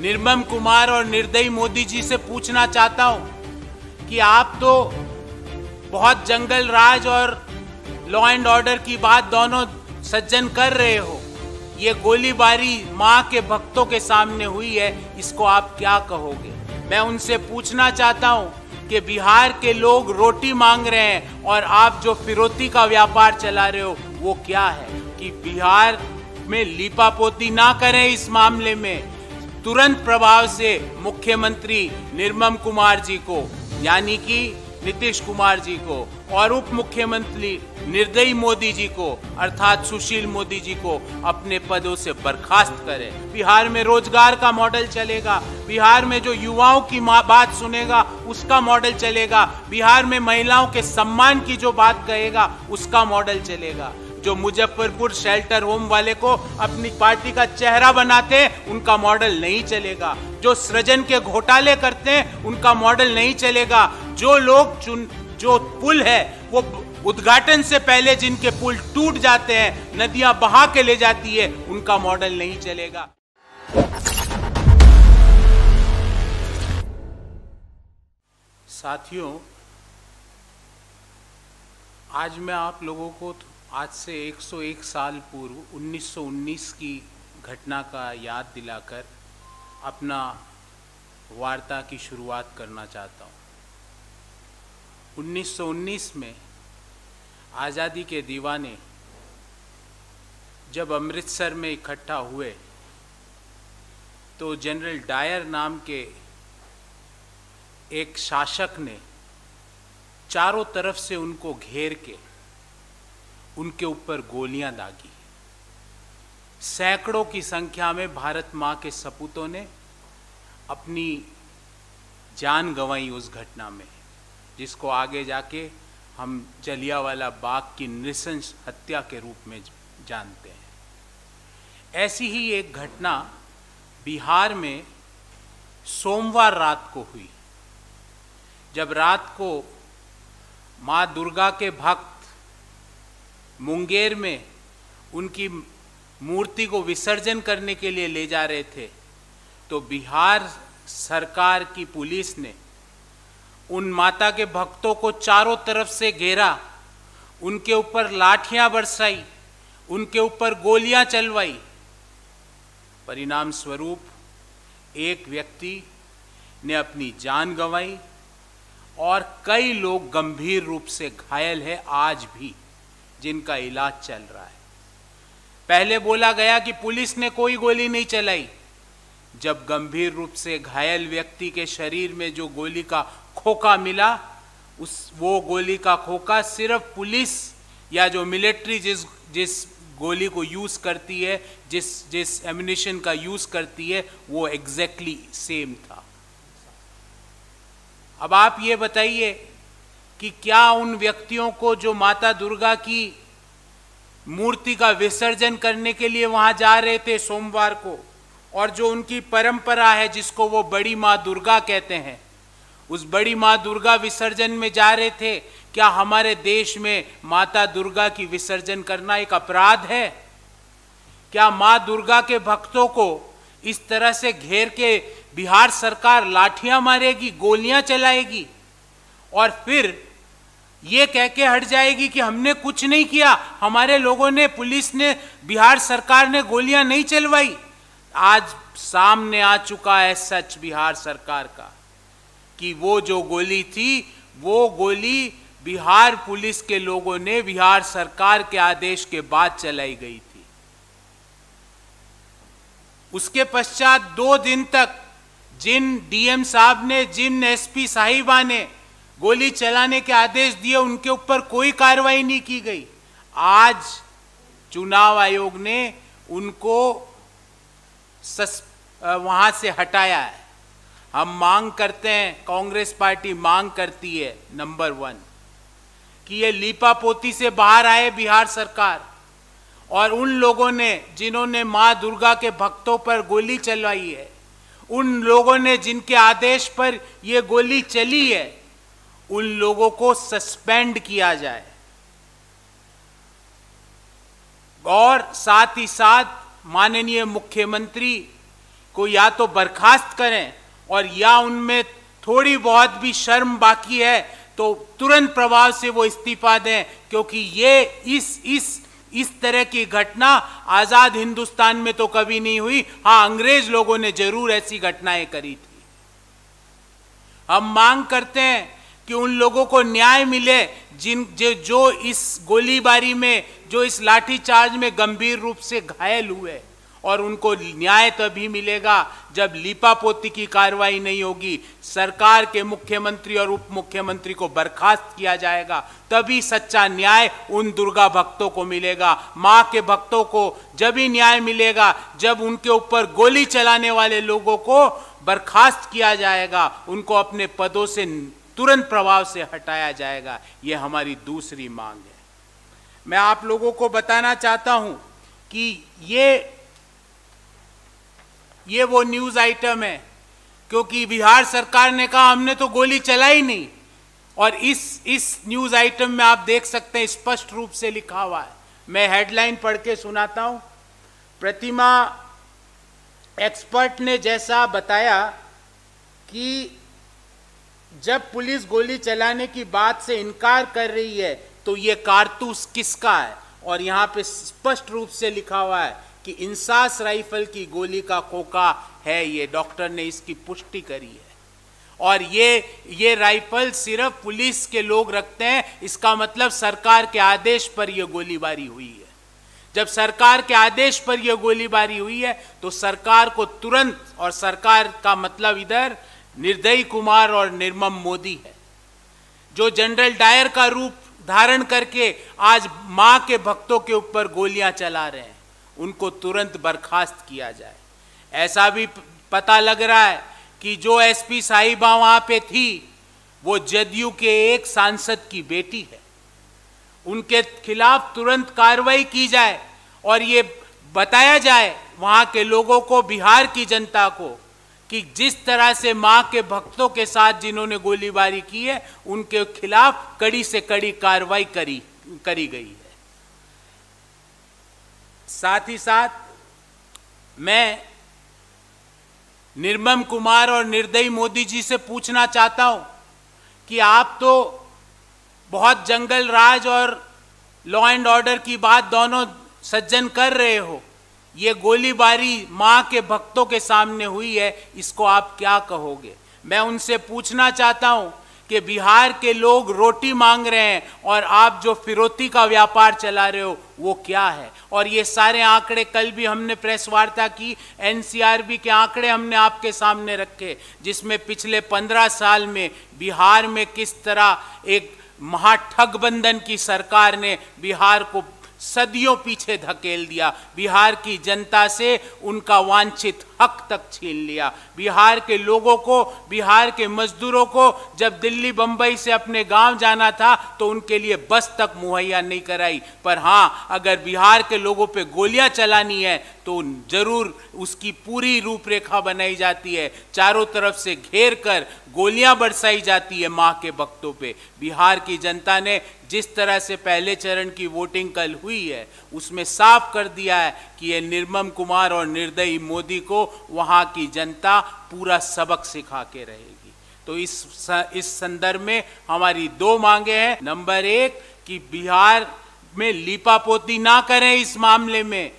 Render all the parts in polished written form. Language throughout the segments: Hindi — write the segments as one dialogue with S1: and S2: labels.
S1: निर्मम कुमार और निर्दयी मोदी जी से पूछना चाहता हूं कि आप तो बहुत जंगल राज और लॉ एंड ऑर्डर की बात दोनों सज्जन कर रहे हो, ये गोलीबारी मां के भक्तों के सामने हुई है, इसको आप क्या कहोगे? मैं उनसे पूछना चाहता हूं कि बिहार के लोग रोटी मांग रहे हैं और आप जो फिरौती का व्यापार चला रहे हो वो क्या है? कि बिहार में लीपापोती ना करें, इस मामले में तुरंत प्रभाव से मुख्यमंत्री निर्मम कुमार जी को यानी कि नीतीश कुमार जी को और उप मुख्यमंत्री निर्दयी मोदी जी को अर्थात सुशील मोदी जी को अपने पदों से बर्खास्त करें। बिहार में रोजगार का मॉडल चलेगा, बिहार में जो युवाओं की बात सुनेगा उसका मॉडल चलेगा, बिहार में महिलाओं के सम्मान की जो बात कहेगा उसका मॉडल चलेगा। जो मुजफ्फरपुर शेल्टर होम वाले को अपनी पार्टी का चेहरा बनाते हैं उनका मॉडल नहीं चलेगा, जो सृजन के घोटाले करते हैं उनका मॉडल नहीं चलेगा, जो पुल है वो उद्घाटन से पहले जिनके पुल टूट जाते हैं, नदियां बहा के ले जाती है, उनका मॉडल नहीं चलेगा। साथियों, आज मैं आप लोगों को आज से 101 साल पूर्व 1919 की घटना का याद दिलाकर अपना वार्ता की शुरुआत करना चाहता हूँ। 1919 में आज़ादी के दीवाने जब अमृतसर में इकट्ठा हुए तो जनरल डायर नाम के एक शासक ने चारों तरफ से उनको घेर के उनके ऊपर गोलियां दागी। सैकड़ों की संख्या में भारत मां के सपूतों ने अपनी जान गंवाई उस घटना में, जिसको आगे जाके हम जलियांवाला बाग की नृशंस हत्या के रूप में जानते हैं। ऐसी ही एक घटना बिहार में सोमवार रात को हुई, जब रात को मां दुर्गा के भक्त मुंगेर में उनकी मूर्ति को विसर्जन करने के लिए ले जा रहे थे, तो बिहार सरकार की पुलिस ने उन माता के भक्तों को चारों तरफ से घेरा, उनके ऊपर लाठियां बरसाई, उनके ऊपर गोलियां चलवाई। परिणाम स्वरूप एक व्यक्ति ने अपनी जान गंवाई और कई लोग गंभीर रूप से घायल है आज भी, जिनका इलाज चल रहा है। पहले बोला गया कि पुलिस ने कोई गोली नहीं चलाई, जब गंभीर रूप से घायल व्यक्ति के शरीर में जो गोली का खोखा मिला, वो गोली का खोखा सिर्फ पुलिस या जो मिलिट्री जिस गोली को यूज करती है, जिस एम्युनिशन का यूज करती है, वो एग्जैक्टली सेम था। अब आप ये बताइए कि क्या उन व्यक्तियों को जो माता दुर्गा की मूर्ति का विसर्जन करने के लिए वहां जा रहे थे सोमवार को, और जो उनकी परंपरा है जिसको वो बड़ी मां दुर्गा कहते हैं, उस बड़ी मां दुर्गा विसर्जन में जा रहे थे, क्या हमारे देश में माता दुर्गा की विसर्जन करना एक अपराध है? क्या मां दुर्गा के भक्तों को इस तरह से घेर के बिहार सरकार लाठियां मारेगी, गोलियां चलाएगी और फिर ये कह के हट जाएगी कि हमने कुछ नहीं किया, हमारे लोगों ने, पुलिस ने, बिहार सरकार ने गोलियां नहीं चलवाई? आज सामने आ चुका है सच बिहार सरकार का कि वो जो गोली थी, वो गोली बिहार पुलिस के लोगों ने बिहार सरकार के आदेश के बाद चलाई गई थी। उसके पश्चात 2 दिन तक जिन डीएम साहब ने, जिन एसपी साहिबा ने गोली चलाने के आदेश दिए, उनके ऊपर कोई कार्रवाई नहीं की गई। आज चुनाव आयोग ने उनको वहां से हटाया है। हम मांग करते हैं, कांग्रेस पार्टी मांग करती है, नंबर 1 कि ये लीपापोती से बाहर आए बिहार सरकार, और उन लोगों ने जिन्होंने मां दुर्गा के भक्तों पर गोली चलवाई है, उन लोगों ने जिनके आदेश पर ये गोली चली है, उन लोगों को सस्पेंड किया जाए। और साथ ही साथ माननीय मुख्यमंत्री को या तो बर्खास्त करें और या उनमें थोड़ी बहुत भी शर्म बाकी है तो तुरंत प्रभाव से वो इस्तीफा दें, क्योंकि ये इस तरह की घटना आजाद हिंदुस्तान में तो कभी नहीं हुई। हाँ, अंग्रेज लोगों ने जरूर ऐसी घटनाएं करी थी। हम मांग करते हैं कि उन लोगों को न्याय मिले जो इस गोलीबारी में, जो इस लाठीचार्ज में गंभीर रूप से घायल हुए, और उनको न्याय तभी मिलेगा जब लीपापोती की कार्रवाई नहीं होगी, सरकार के मुख्यमंत्री और उप मुख्यमंत्री को बर्खास्त किया जाएगा, तभी सच्चा न्याय उन दुर्गा भक्तों को मिलेगा। मां के भक्तों को जब ही न्याय मिलेगा जब उनके ऊपर गोली चलाने वाले लोगों को बर्खास्त किया जाएगा, उनको अपने पदों से तुरंत प्रभाव से हटाया जाएगा। यह हमारी दूसरी मांग है। मैं आप लोगों को बताना चाहता हूं कि ये वो न्यूज आइटम है, क्योंकि बिहार सरकार ने कहा हमने तो गोली चलाई नहीं, और इस न्यूज आइटम में आप देख सकते हैं स्पष्ट रूप से लिखा हुआ है। मैं हेडलाइन पढ़ के सुनाता हूं। प्रतिमा एक्सपर्ट ने जैसा बताया कि जब पुलिस गोली चलाने की बात से इनकार कर रही है तो ये कारतूस किसका है, और यहां पे स्पष्ट रूप से लिखा हुआ है कि इंसास राइफल की गोली का खोखा है। ये डॉक्टर ने इसकी पुष्टि करी है, और ये राइफल सिर्फ पुलिस के लोग रखते हैं। इसका मतलब सरकार के आदेश पर यह गोलीबारी हुई है। जब सरकार के आदेश पर यह गोलीबारी हुई है तो सरकार को तुरंत, और सरकार का मतलब इधर निर्दयी कुमार और निर्मम मोदी है, जो जनरल डायर का रूप धारण करके आज मां के भक्तों के ऊपर गोलियां चला रहे हैं, उनको तुरंत बर्खास्त किया जाए। ऐसा भी पता लग रहा है कि जो एसपी साहिबा वहां पे थी वो जदयू के एक सांसद की बेटी है। उनके खिलाफ तुरंत कार्रवाई की जाए और ये बताया जाए वहां के लोगों को, बिहार की जनता को, कि जिस तरह से मां के भक्तों के साथ जिन्होंने गोलीबारी की है उनके खिलाफ कड़ी से कड़ी कार्रवाई करी गई है। साथ ही साथ मैं निर्मम कुमार और निर्दयी मोदी जी से पूछना चाहता हूं कि आप तो बहुत जंगल राज और लॉ एंड ऑर्डर की बात दोनों सज्जन कर रहे हो, ये गोलीबारी मां के भक्तों के सामने हुई है, इसको आप क्या कहोगे? मैं उनसे पूछना चाहता हूं कि बिहार के लोग रोटी मांग रहे हैं और आप जो फिरौती का व्यापार चला रहे हो वो क्या है? और ये सारे आंकड़े, कल भी हमने प्रेस वार्ता की, एनसीआरबी के आंकड़े हमने आपके सामने रखे, जिसमें पिछले 15 साल में बिहार में किस तरह एक महाठगबंधन की सरकार ने बिहार को सदियों पीछे धकेल दिया, बिहार की जनता से उनका वांछित हक तक छीन लिया। बिहार के लोगों को, बिहार के मजदूरों को जब दिल्ली बंबई से अपने गांव जाना था तो उनके लिए बस तक मुहैया नहीं कराई। पर हां, अगर बिहार के लोगों पे गोलियां चलानी है तो जरूर उसकी पूरी रूपरेखा बनाई जाती है, चारों तरफ से घेर कर गोलियां बरसाई जाती है मां के भक्तों पे। बिहार की जनता ने जिस तरह से पहले चरण की वोटिंग कल हुई है उसमें साफ कर दिया है कि ये निर्मम कुमार और निर्दयी मोदी को वहां की जनता पूरा सबक सिखा के रहेगी। तो इस संदर्भ में हमारी 2 मांगे हैं। नंबर 1 कि बिहार में लीपापोती ना करें, इस मामले में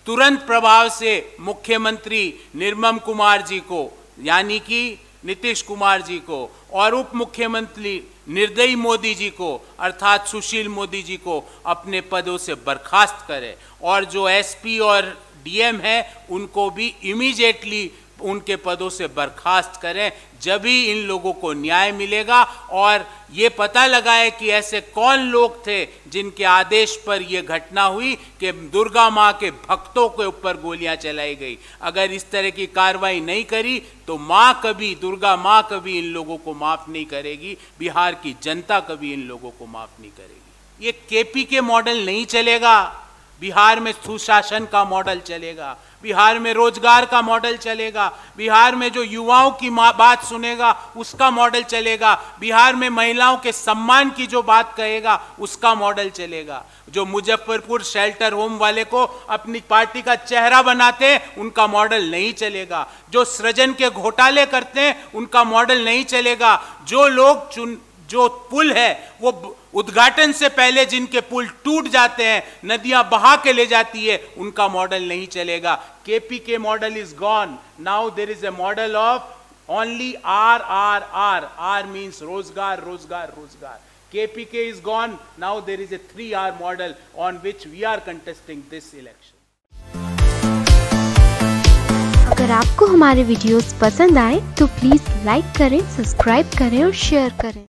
S1: तुरंत प्रभाव से मुख्यमंत्री निर्मम कुमार जी को, यानी कि नीतीश कुमार जी को, और उप मुख्यमंत्री निर्दयी मोदी जी को अर्थात सुशील मोदी जी को अपने पदों से बर्खास्त करें, और जो एसपी और डीएम है उनको भी इमीडिएटली उनके पदों से बर्खास्त करें। जब ही इन लोगों को न्याय मिलेगा और ये पता लगाए कि ऐसे कौन लोग थे जिनके आदेश पर यह घटना हुई कि दुर्गा मां के भक्तों के ऊपर गोलियां चलाई गई। अगर इस तरह की कार्रवाई नहीं करी तो मां कभी, दुर्गा मां कभी इन लोगों को माफ नहीं करेगी, बिहार की जनता कभी इन लोगों को माफ नहीं करेगी। ये केपी के मॉडल नहीं चलेगा, बिहार में सुशासन का मॉडल चलेगा, बिहार में रोजगार का मॉडल चलेगा, बिहार में जो युवाओं की बात सुनेगा उसका मॉडल चलेगा, बिहार में महिलाओं के सम्मान की जो बात कहेगा उसका मॉडल चलेगा। जो मुजफ्फरपुर शेल्टर होम वाले को अपनी पार्टी का चेहरा बनाते हैं उनका मॉडल नहीं चलेगा, जो सृजन के घोटाले करते हैं उनका मॉडल नहीं चलेगा, जो पुल है वो उद्घाटन से पहले जिनके पुल टूट जाते हैं, नदियां बहा के ले जाती है, उनका मॉडल नहीं चलेगा। KPK model is gone, now there is a model of only R R R, R means रोजगार रोजगार रोजगार। KPK is gone, now there is a 3R model on which we are contesting this election.
S2: अगर आपको हमारे वीडियोस पसंद आए तो प्लीज लाइक करें, सब्सक्राइब करें और शेयर करें।